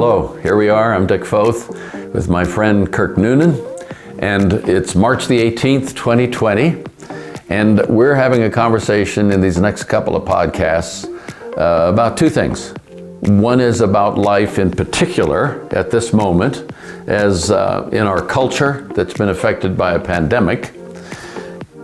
Hello, here we are. I'm Dick Foth with my friend Kirk Noonan, and it's March the 18th, 2020, and we're having a conversation in these next couple of podcasts about two things. One is about life in particular at this moment, as in our culture that's been affected by a pandemic,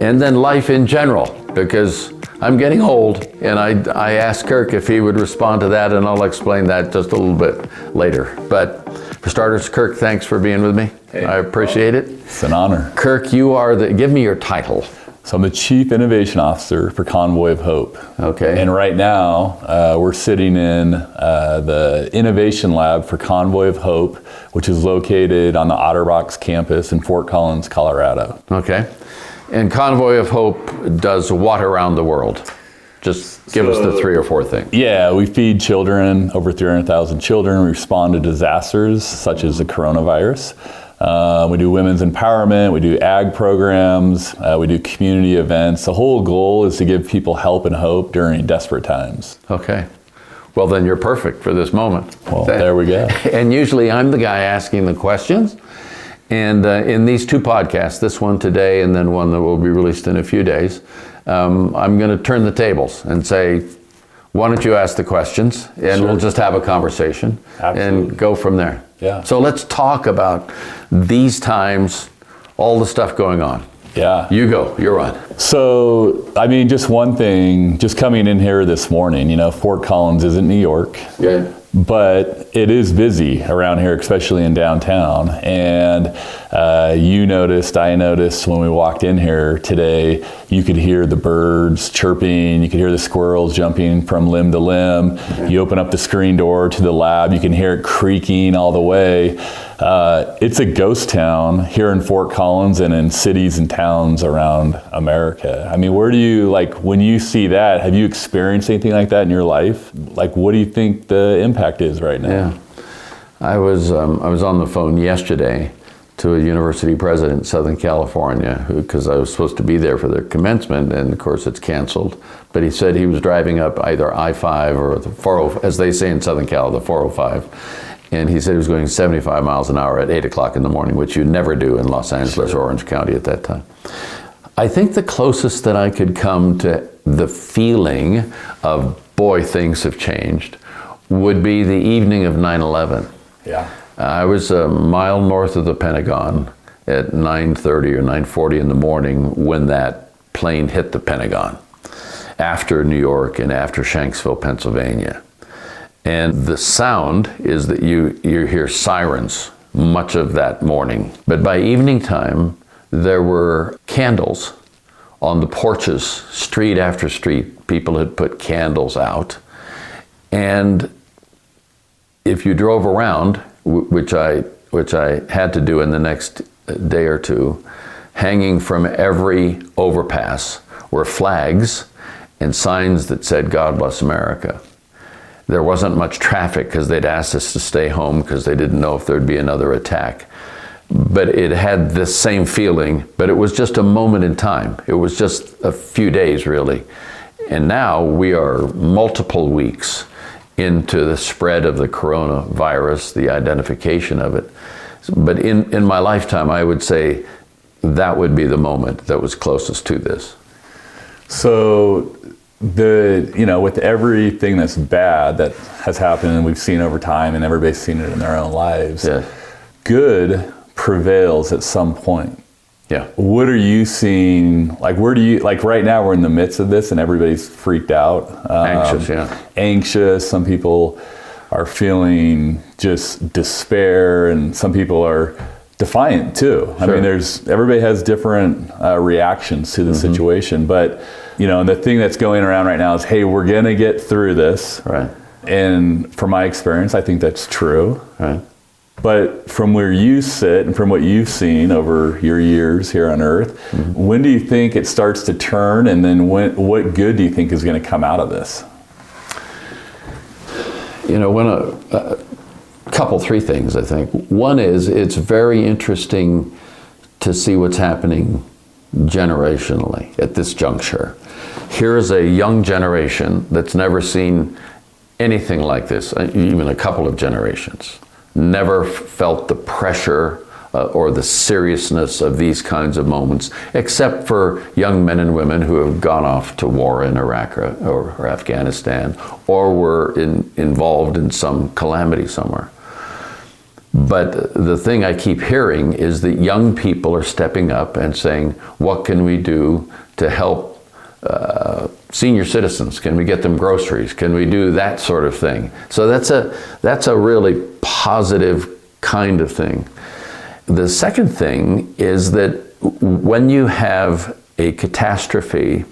and then life in general, because I'm getting old, and I asked Kirk if he would respond to that, and I'll explain that just a little bit later. But for starters, Kirk, thanks for being with me. Hey. I appreciate it. It's an honor. Kirk, you are give me your title. So I'm the Chief Innovation Officer for Convoy of Hope. Okay. And right now, we're sitting in the Innovation Lab for Convoy of Hope, which is located on the OtterBox campus in Fort Collins, Colorado. Okay. And Convoy of Hope does what around the world? Just give us the three or four things. Yeah, we feed children, over 300,000 children. We respond to disasters such as the coronavirus. We do women's empowerment, we do ag programs, we do community events. The whole goal is to give people help and hope during desperate times. Okay. Well, then you're perfect for this moment. Well, there we go. And usually I'm the guy asking the questions. And in these two podcasts, this one today and then one that will be released in a few days, I'm going to turn the tables and say, why don't you ask the questions and Sure. we'll just have a conversation. Absolutely. And go from there. Yeah. So let's talk about these times, all the stuff going on. Yeah. You go, you're on. So, I mean, just one thing, just coming in here this morning, Fort Collins isn't New York. Yeah. But it is busy around here, especially in downtown. And you noticed, I noticed when we walked in here today, you could hear the birds chirping, you could hear the squirrels jumping from limb to limb. Mm-hmm. You open up the screen door to the lab, you can hear it creaking all the way. It's a ghost town here in Fort Collins and in cities and towns around America. I mean, where do you, when you see that, have you experienced anything like that in your life? What do you think the impact is right now? Yeah. I was on the phone yesterday to a university president in Southern California, because I was supposed to be there for their commencement, and of course it's canceled. But he said he was driving up either I-5 or the 405, as they say in Southern Cal, the 405. And he said he was going 75 miles an hour at 8 o'clock in the morning, which you never do in Los Angeles or Orange County at that time. I think the closest that I could come to the feeling of, boy, things have changed, would be the evening of 9/11. Yeah. I was a mile north of the Pentagon at 9:30 or 9:40 in the morning when that plane hit the Pentagon, after New York and after Shanksville, Pennsylvania. And the sound is that you hear sirens much of that morning. But by evening time, there were candles on the porches, street after street. People had put candles out. And if you drove around, which I had to do in the next day or two, hanging from every overpass were flags and signs that said, "God bless America." There wasn't much traffic because they'd asked us to stay home because they didn't know if there'd be another attack. But it had the same feeling, but it was just a moment in time. It was just a few days, really. And now we are multiple weeks into the spread of the coronavirus, the identification of it. But in my lifetime, I would say that would be the moment that was closest to this. So with everything that's bad that has happened and we've seen over time and everybody's seen it in their own lives, Yeah. Good prevails at some point. Yeah. What are you seeing? Where do you, right now we're in the midst of this and everybody's freaked out. Anxious, yeah. Anxious. Some people are feeling just despair and some people are defiant too. Sure. I mean, everybody has different reactions to the situation, but the thing that's going around right now is, hey, we're going to get through this. Right. And from my experience, I think that's true. Right. But from where you sit and from what you've seen over your years here on Earth, when do you think it starts to turn? And then what good do you think is going to come out of this? Three things, I think. One is, it's very interesting to see what's happening generationally at this juncture. Here is a young generation that's never seen anything like this, even a couple of generations. never felt the pressure or the seriousness of these kinds of moments, except for young men and women who have gone off to war in Iraq or Afghanistan, or were involved in some calamity somewhere. But the thing I keep hearing is that young people are stepping up and saying, what can we do to help senior citizens? Can we get them groceries? Can we do that sort of thing? So that's a really positive kind of thing. The second thing is that when you have a catastrophe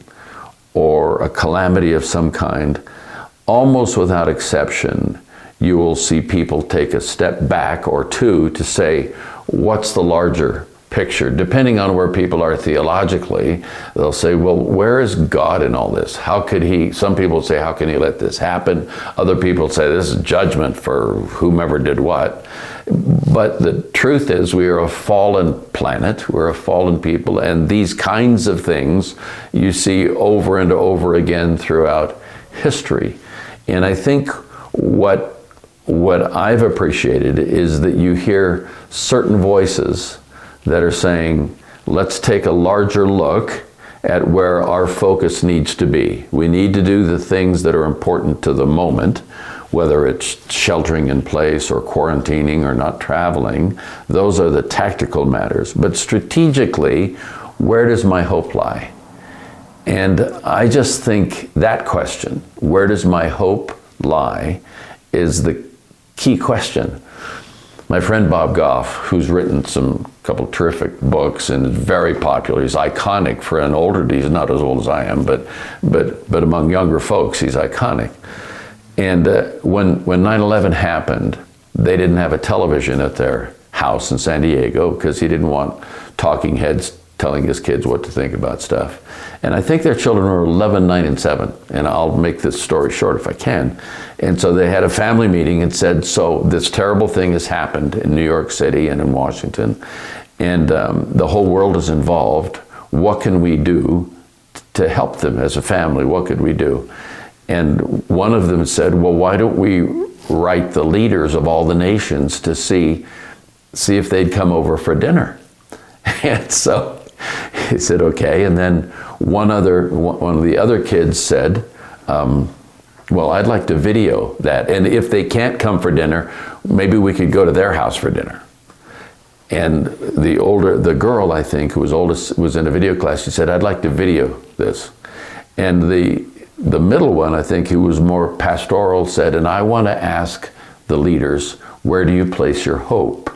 or a calamity of some kind, almost without exception, you will see people take a step back or two to say, what's the larger picture? Depending on where people are theologically, they'll say, well, where is God in all this? How could he, some people say, how can he let this happen? Other people say, this is judgment for whomever did what. But the truth is, we are a fallen planet, we're a fallen people, and these kinds of things you see over and over again throughout history. And I think what I've appreciated is that you hear certain voices that are saying, let's take a larger look at where our focus needs to be. We need to do the things that are important to the moment, whether it's sheltering in place or quarantining or not traveling. Those are the tactical matters. But strategically, where does my hope lie? And I just think that question, where does my hope lie, is the key question. My friend Bob Goff, who's written some couple terrific books and is very popular, he's iconic for an older, he's not as old as I am, but among younger folks, he's iconic. And when 9/11 happened, they didn't have a television at their house in San Diego because he didn't want talking heads telling his kids what to think about stuff. And I think their children were 11, 9, and 7. And I'll make this story short if I can. And so they had a family meeting and said, so this terrible thing has happened in New York City and in Washington, and the whole world is involved. What can we do to help them as a family? What could we do? And one of them said, well, why don't we write the leaders of all the nations to see if they'd come over for dinner? And so he said, okay. And then one of the other kids said, well, I'd like to video that. And if they can't come for dinner, maybe we could go to their house for dinner. And the girl, I think, who was oldest, was in a video class. She said, I'd like to video this. And the middle one, I think, who was more pastoral, said, and I want to ask the leaders, where do you place your hope?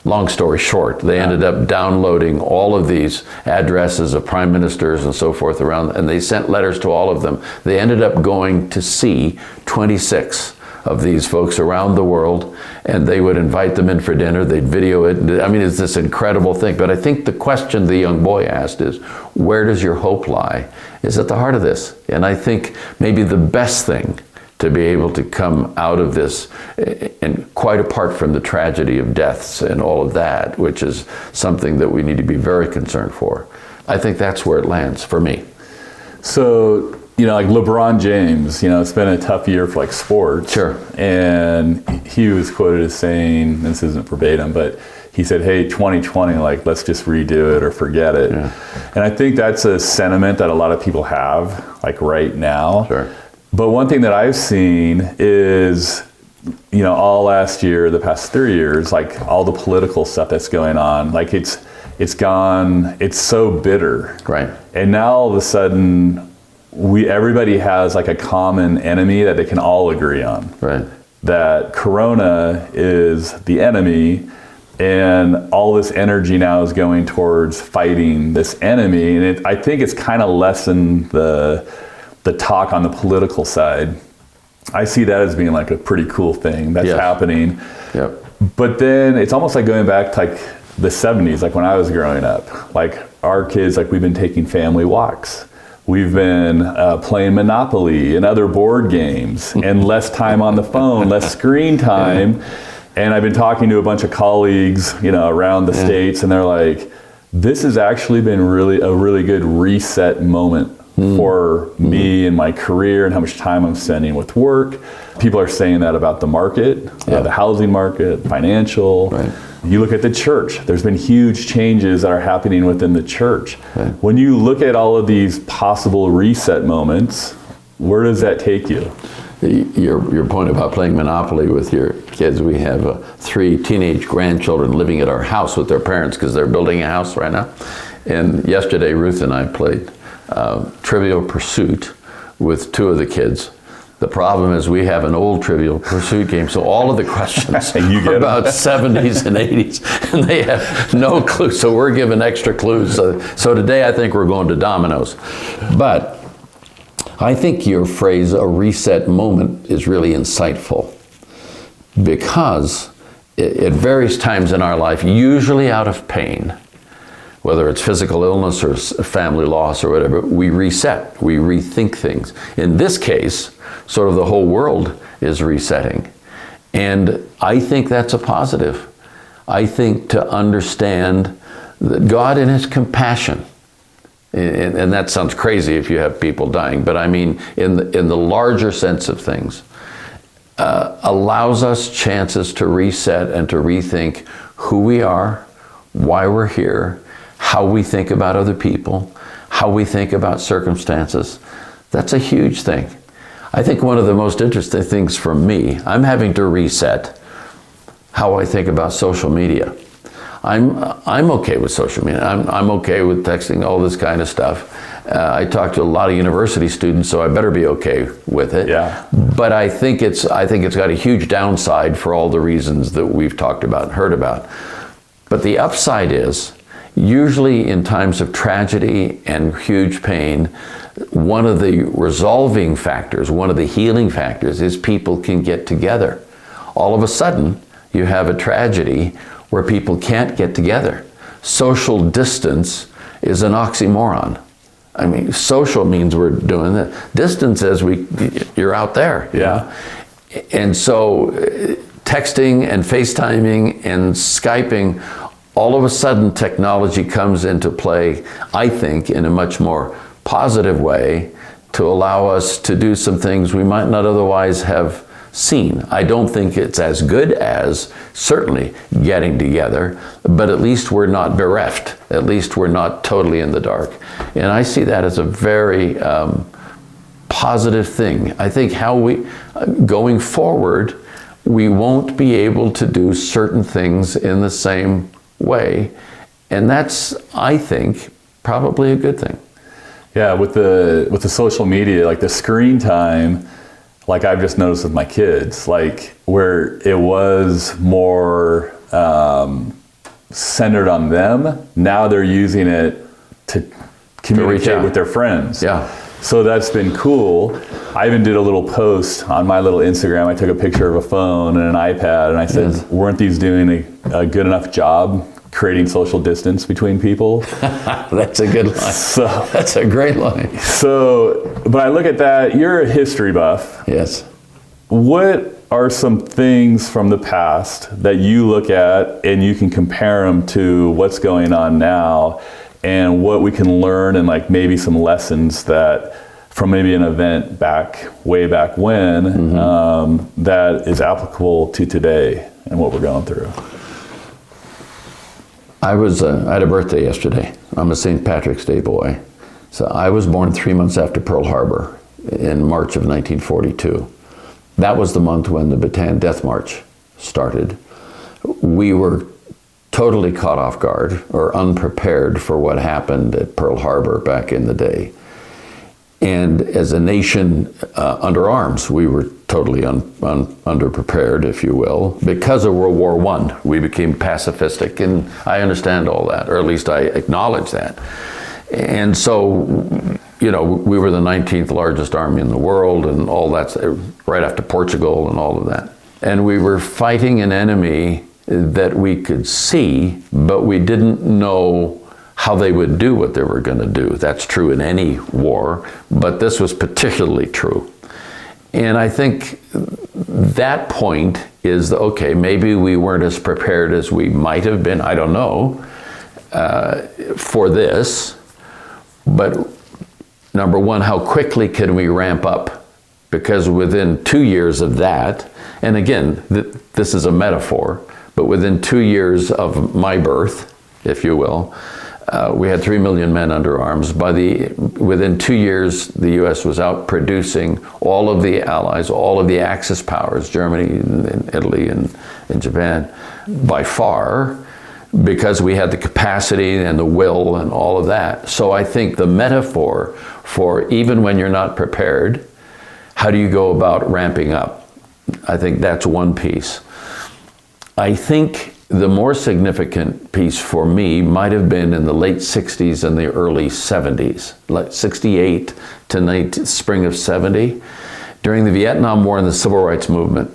Long story short, they ended up downloading all of these addresses of prime ministers and so forth around, and they sent letters to all of them. They ended up going to see 26 of these folks around the world, and they would invite them in for dinner, they'd video it. I mean, it's this incredible thing. But I think the question the young boy asked is, where does your hope lie? Is at the heart of this. And I think maybe the best thing to be able to come out of this, and quite apart from the tragedy of deaths and all of that, which is something that we need to be very concerned for, I think that's where it lands for me. So, like LeBron James, it's been a tough year for sports. Sure. And he was quoted as saying, this isn't verbatim, but he said, hey, 2020, let's just redo it or forget it. Yeah. And I think that's a sentiment that a lot of people have, right now. Sure. But one thing that I've seen is, all last year, the past 3 years, all the political stuff that's going on, it's so bitter. Right. And now all of a sudden, everybody has a common enemy that they can all agree on. Right. That Corona is the enemy, and all this energy now is going towards fighting this enemy. And I think it's kind of lessened the talk on the political side. I see that as being a pretty cool thing that's happening. Yep. But then it's almost going back to the 70s, when I was growing up. Our kids, we've been taking family walks. We've been playing Monopoly and other board games, and less time on the phone, less screen time. And I've been talking to a bunch of colleagues, around the States, and they're like, this has actually been a really good reset moment for me and my career and how much time I'm spending with work. People are saying that about the market, the housing market, financial. Right. You look at the church, there's been huge changes that are happening within the church. Right. When you look at all of these possible reset moments, where does that take you? Your point about playing Monopoly with your kids, we have 3 teenage grandchildren living at our house with their parents because they're building a house right now. And yesterday, Ruth and I played Trivial Pursuit with 2 of the kids. The problem is we have an old Trivial Pursuit game, so all of the questions are about 70s and 80s, and they have no clue, so we're given extra clues. So today I think we're going to dominoes. But I think your phrase, a reset moment, is really insightful because at various times in our life, usually out of pain, whether it's physical illness or family loss or whatever, we reset, we rethink things. In this case, sort of the whole world is resetting. And I think that's a positive. I think to understand that God in his compassion, and that sounds crazy if you have people dying, but I mean in the larger sense of things, allows us chances to reset and to rethink who we are, why we're here, how we think about other people, how we think about circumstances. That's a huge thing. I think one of the most interesting things for me, I'm having to reset how I think about social media. I'm okay with social media. I'm okay with texting, all this kind of stuff. I talk to a lot of university students, so I better be okay with it. Yeah. But I think it's got a huge downside for all the reasons that we've talked about and heard about. But the upside is, usually in times of tragedy and huge pain, one of the resolving factors, one of the healing factors is people can get together. All of a sudden, you have a tragedy where people can't get together. Social distance is an oxymoron. I mean, social means we're doing that. Distance says you're out there. Yeah. And so texting and FaceTiming and Skyping, all of a sudden technology comes into play, I think, in a much more positive way to allow us to do some things we might not otherwise have seen. I don't think it's as good as certainly getting together, but at least we're not bereft. At least we're not totally in the dark. And I see that as a very positive thing. I think going forward, we won't be able to do certain things in the same way. And that's, I think, probably a good thing. Yeah, with the social media, like the screen time, like I've just noticed with my kids, like where it was more centered on them, now they're using it to communicate with their friends. Yeah. So that's been cool. I even did a little post on my little Instagram. I took a picture of a phone and an iPad, and I said, Yes. Weren't these doing a good enough job creating social distance between people? That's a good line. That's a great line. So, but I look at that, you're a history buff. Yes. What are some things from the past that you look at and you can compare them to what's going on now and what we can learn and like maybe some lessons that from maybe an event way back when that is applicable to today and what we're going through? I had a birthday yesterday. I'm a St. Patrick's Day boy. So I was born 3 months after Pearl Harbor in March of 1942. That was the month when the Bataan Death March started. We were totally caught off guard or unprepared for what happened at Pearl Harbor back in the day. And as a nation under arms, we were totally underprepared, if you will. Because of World War I, we became pacifistic, and I understand all that, or at least I acknowledge that. And so, we were the 19th largest army in the world, and all that, right after Portugal and all of that. And we were fighting an enemy that we could see, but we didn't know how they would do what they were going to do. That's true in any war, but this was particularly true. And I think that point is, okay, maybe we weren't as prepared as we might have been, I don't know, for this, but number one, how quickly can we ramp up? Because within 2 years of that, and again, this is a metaphor, but within 2 years of my birth, if you will, we had 3 million men under arms. Within 2 years, the U.S. was out producing all of the allies, all of the Axis powers, Germany and Italy and Japan, by far, because we had the capacity and the will and all of that. So I think the metaphor for even when you're not prepared, how do you go about ramping up? I think that's one piece. I think the more significant piece for me might have been in the late 60s and the early 70s, like 68 to spring of 70, during the Vietnam War and the Civil Rights Movement.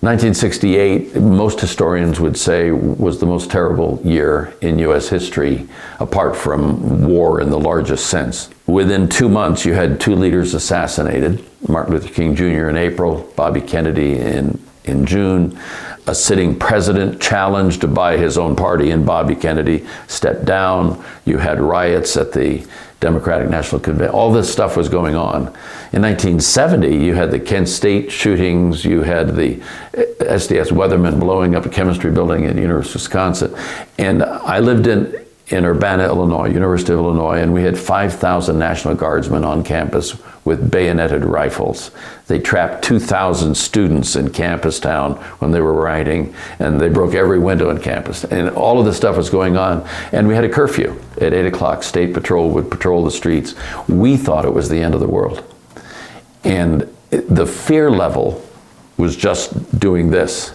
1968, most historians would say, was the most terrible year in U.S. history, apart from war in the largest sense. Within 2 months, you had 2 leaders assassinated, Martin Luther King Jr. in April, Bobby Kennedy in June. A sitting president challenged by his own party and Bobby Kennedy stepped down. You had riots at the Democratic National Convention. All this stuff was going on. In 1970, you had the Kent State shootings. You had the SDS Weathermen blowing up a chemistry building at the University of Wisconsin. And I lived in Urbana, Illinois, University of Illinois, and we had 5,000 National Guardsmen on campus with bayoneted rifles. They trapped 2,000 students in campus town when they were rioting, and they broke every window on campus. And all of this stuff was going on. And we had a curfew. At 8 o'clock, State Patrol would patrol the streets. We thought it was the end of the world. And the fear level was just doing this.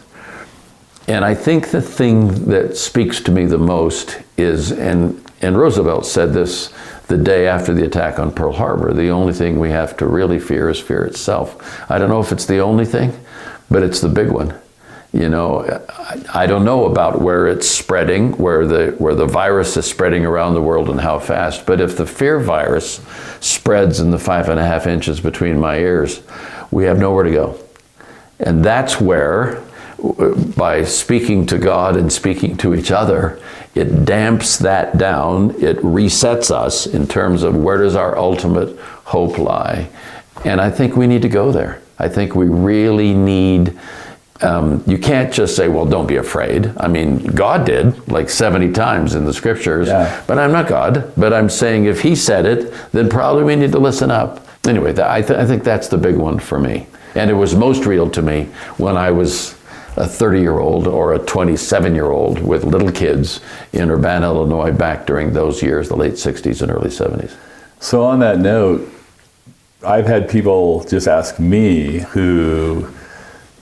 And I think the thing that speaks to me the most is, and Roosevelt said this the day after the attack on Pearl Harbor, the only thing we have to really fear is fear itself. I don't know if it's the only thing, but it's the big one. You know, I don't know about where it's spreading, where the virus is spreading around the world and how fast, but if the fear virus spreads in the 5.5 inches between my ears, we have nowhere to go. And that's where, by speaking to God and speaking to each other, it damps that down, it resets us in terms of where does our ultimate hope lie. And I think we need to go there. I think we really need, you can't just say, well, don't be afraid. I mean, God did like 70 times in the scriptures, but I'm not God. But I'm saying if he said it, then probably we need to listen up. Anyway, I think that's the big one for me. And it was most real to me when I was a 30-year-old or a 27-year-old with little kids in Urbana, Illinois, back during those years, the late 60s and early 70s. So on that note, I've had people just ask me who,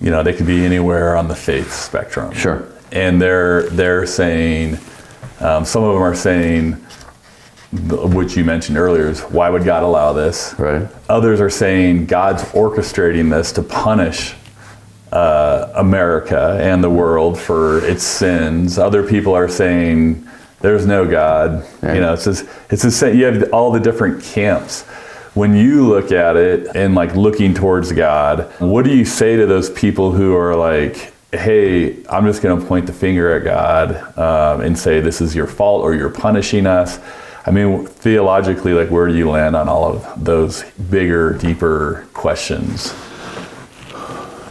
you know, they could be anywhere on the faith spectrum. Sure. And they're saying, some of them are saying, which you mentioned earlier, is why would God allow this? Right. Others are saying God's orchestrating this to punish America and the world for its sins. Other people are saying there's no God. Yeah. You know, it's the same. You have all the different camps. When you look at it and like looking towards God, what do you say to those people who are like, hey, I'm just going to point the finger at God and say this is your fault or you're punishing us? I mean, theologically, like, where do you land on all of those bigger, deeper questions?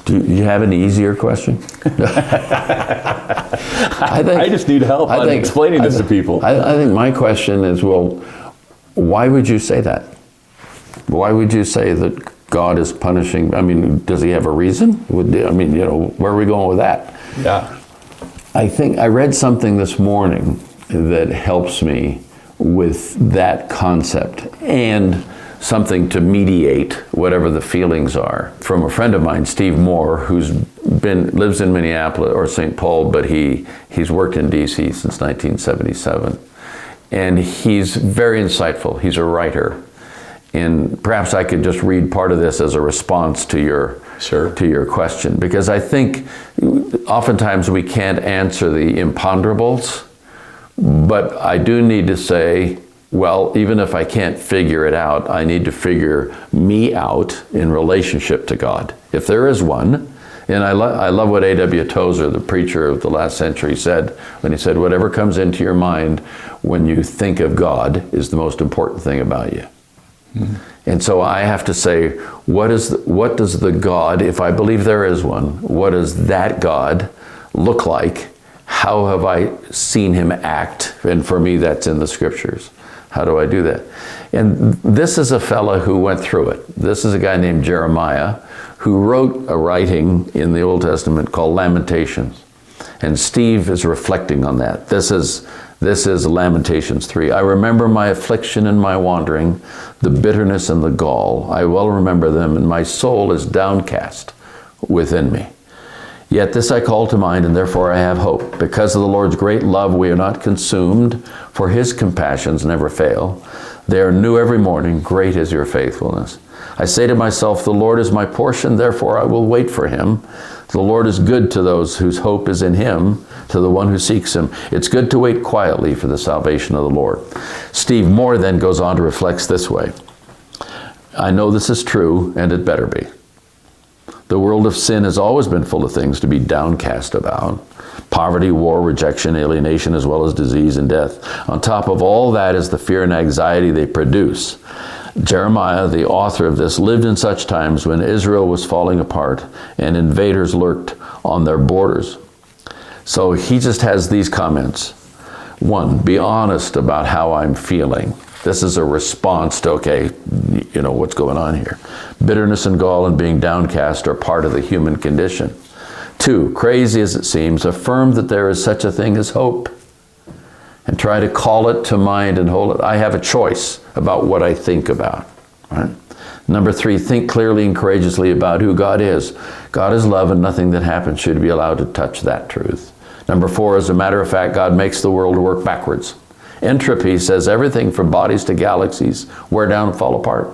Do you have an easier question? I just need help explaining this to people. I think my question is, well, why would you say that? Why would you say that God is punishing? I mean, does he have a reason? I mean, you know, where are we going with that? Yeah. I think I read something this morning that helps me with that concept and something to mediate whatever the feelings are. From a friend of mine, Steve Moore, who's lives in Minneapolis or St. Paul, but he's worked in DC since 1977. And he's very insightful. He's a writer. And perhaps I could just read part of this as a response to your question, because I think oftentimes we can't answer the imponderables, but I do need to say, well, even if I can't figure it out, I need to figure me out in relationship to God, if there is one. And I love what A.W. Tozer, the preacher of the last century, said when he said, whatever comes into your mind when you think of God is the most important thing about you. And so I have to say, what does the God, if I believe there is one, what does that God look like? How have I seen him act? And for me, that's in the scriptures. How do I do that? And this is a fella who went through it. This is a guy named Jeremiah who wrote a writing in the Old Testament called Lamentations. And Steve is reflecting on that. This is Lamentations 3. I remember my affliction and my wandering, the bitterness and the gall. I well remember them, and my soul is downcast within me. Yet this I call to mind, and therefore I have hope. Because of the Lord's great love, we are not consumed, for his compassions never fail. They are new every morning. Great is your faithfulness. I say to myself, the Lord is my portion, therefore I will wait for him. The Lord is good to those whose hope is in him, to the one who seeks him. It's good to wait quietly for the salvation of the Lord. Steve Moore then goes on to reflect this way. I know this is true, and it better be. The world of sin has always been full of things to be downcast about. Poverty, war, rejection, alienation, as well as disease and death. On top of all that is the fear and anxiety they produce. Jeremiah, the author of this, lived in such times when Israel was falling apart and invaders lurked on their borders. So he just has these comments. 1, be honest about how I'm feeling. This is a response to, okay, you know, what's going on here. Bitterness and gall and being downcast are part of the human condition. 2, crazy as it seems, affirm that there is such a thing as hope. And try to call it to mind and hold it. I have a choice about what I think about. Right? Number 3, think clearly and courageously about who God is. God is love, and nothing that happens should be allowed to touch that truth. Number 4, as a matter of fact, God makes the world work backwards. Entropy says everything from bodies to galaxies wear down and fall apart.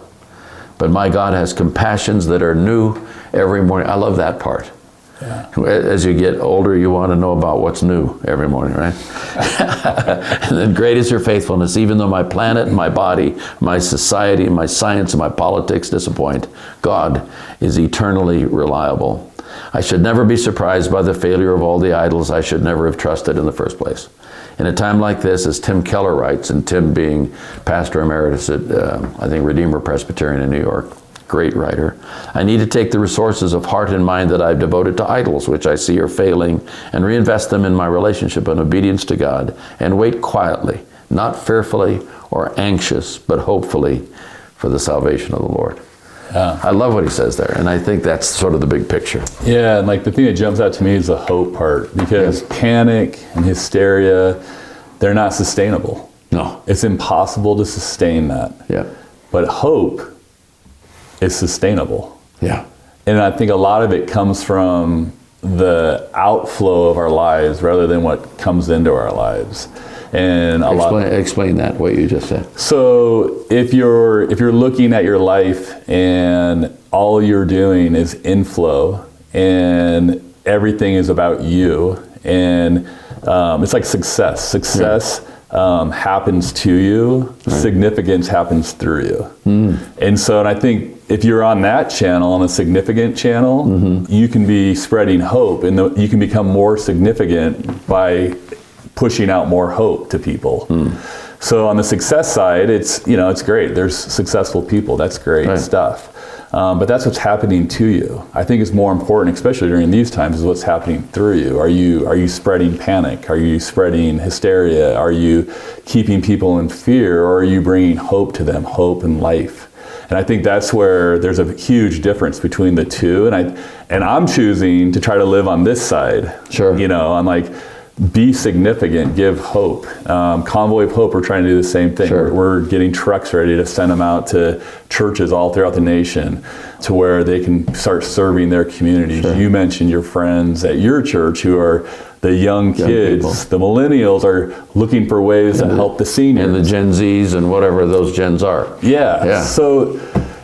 But my God has compassions that are new every morning. I love that part. Yeah. As you get older, you want to know about what's new every morning, right? And then great is your faithfulness, even though my planet, my body, my society, my science, and my politics disappoint. God is eternally reliable. I should never be surprised by the failure of all the idols I should never have trusted in the first place. In a time like this, as Tim Keller writes, and Tim being pastor emeritus at, I think, Redeemer Presbyterian in New York, great writer, I need to take the resources of heart and mind that I've devoted to idols, which I see are failing, and reinvest them in my relationship and obedience to God, and wait quietly, not fearfully or anxious, but hopefully for the salvation of the Lord. Yeah. I love what he says there, and I think that's sort of the big picture. Yeah, and like the thing that jumps out to me is the hope part, because panic and hysteria, they're not sustainable. No. It's impossible to sustain that. Yeah. But hope is sustainable. Yeah. And I think a lot of it comes from the outflow of our lives rather than what comes into our lives. And explain that, what you just said. So if you're looking at your life and all you're doing is inflow and everything is about you, and it's like success happens to you, significance happens through you. And so, and I think if you're on that channel, on a significant channel, you can be spreading hope, and you can become more significant by pushing out more hope to people. So on the success side, it's great. There's successful people. That's great stuff. But that's what's happening to you. I think it's more important, especially during these times, is what's happening through you. Are you spreading panic? Are you spreading hysteria? Are you keeping people in fear? Or are you bringing hope to them, hope and life? And I think that's where there's a huge difference between the two. And I'm choosing to try to live on this side. Sure. I'm like, be significant, give hope. Convoy of Hope, we're trying to do the same thing. Sure. We're getting trucks ready to send them out to churches all throughout the nation to where they can start serving their communities. Sure. You mentioned your friends at your church who are the young kids. People. The millennials are looking for ways to help the seniors. And the Gen Zs and whatever those gens are. Yeah. So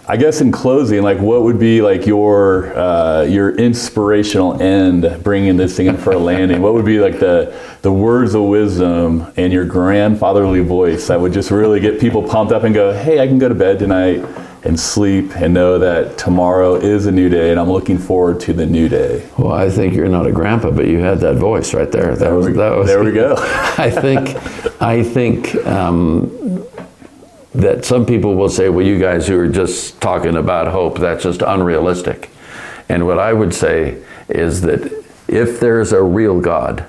I guess in closing, like, what would be like your inspirational end, bringing this thing in for a landing? What would be like the words of wisdom and your grandfatherly voice that would just really get people pumped up and go, hey, I can go to bed tonight and sleep and know that tomorrow is a new day and I'm looking forward to the new day? Well, I think you're not a grandpa, but you had that voice right there. There we go. I think that some people will say, well, you guys who are just talking about hope, that's just unrealistic. And what I would say is that if there's a real God,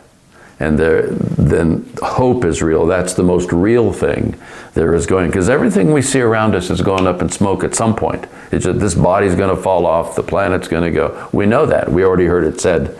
and then hope is real. That's the most real thing there is going. Because everything we see around us is going up in smoke at some point. It's just this body's going to fall off. The planet's going to go. We know that. We already heard it said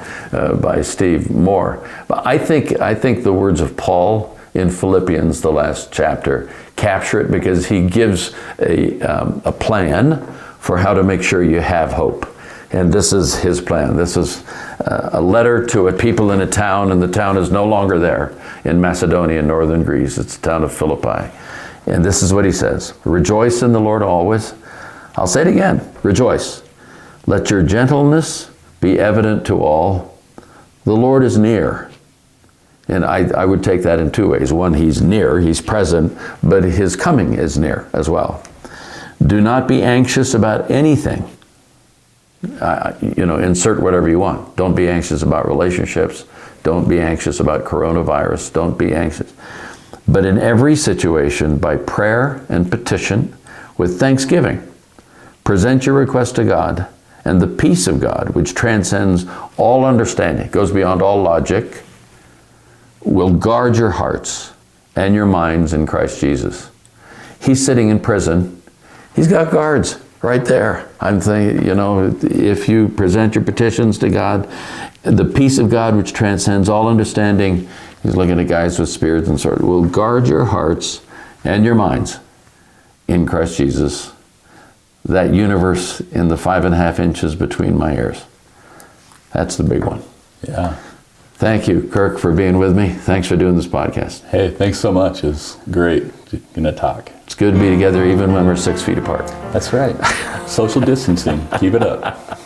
by Steve Moore. But I think the words of Paul in Philippians, the last chapter, capture it, because he gives a plan for how to make sure you have hope. And this is his plan. This is a letter to a people in a town, and the town is no longer there in Macedonia, northern Greece. It's the town of Philippi. And this is what he says: rejoice in the Lord always. I'll say it again, rejoice. Let your gentleness be evident to all. The Lord is near. And I would take that in two ways. One, he's near, he's present, but his coming is near as well. Do not be anxious about anything. Insert whatever you want. Don't be anxious about relationships. Don't be anxious about coronavirus. Don't be anxious. But in every situation, by prayer and petition, with thanksgiving, present your request to God, and the peace of God, which transcends all understanding, goes beyond all logic, will guard your hearts and your minds in Christ Jesus. He's sitting in prison. He's got guards right there. I'm thinking, if you present your petitions to God, the peace of God, which transcends all understanding, he's looking at guys with spears and swords, will guard your hearts and your minds in Christ Jesus. That universe in the 5.5 inches between my ears. That's the big one. Yeah. Thank you, Kirk, for being with me. Thanks for doing this podcast. Hey, thanks so much. It was great to talk. It's good to be together even when we're 6 feet apart. That's right. Social distancing. Keep it up.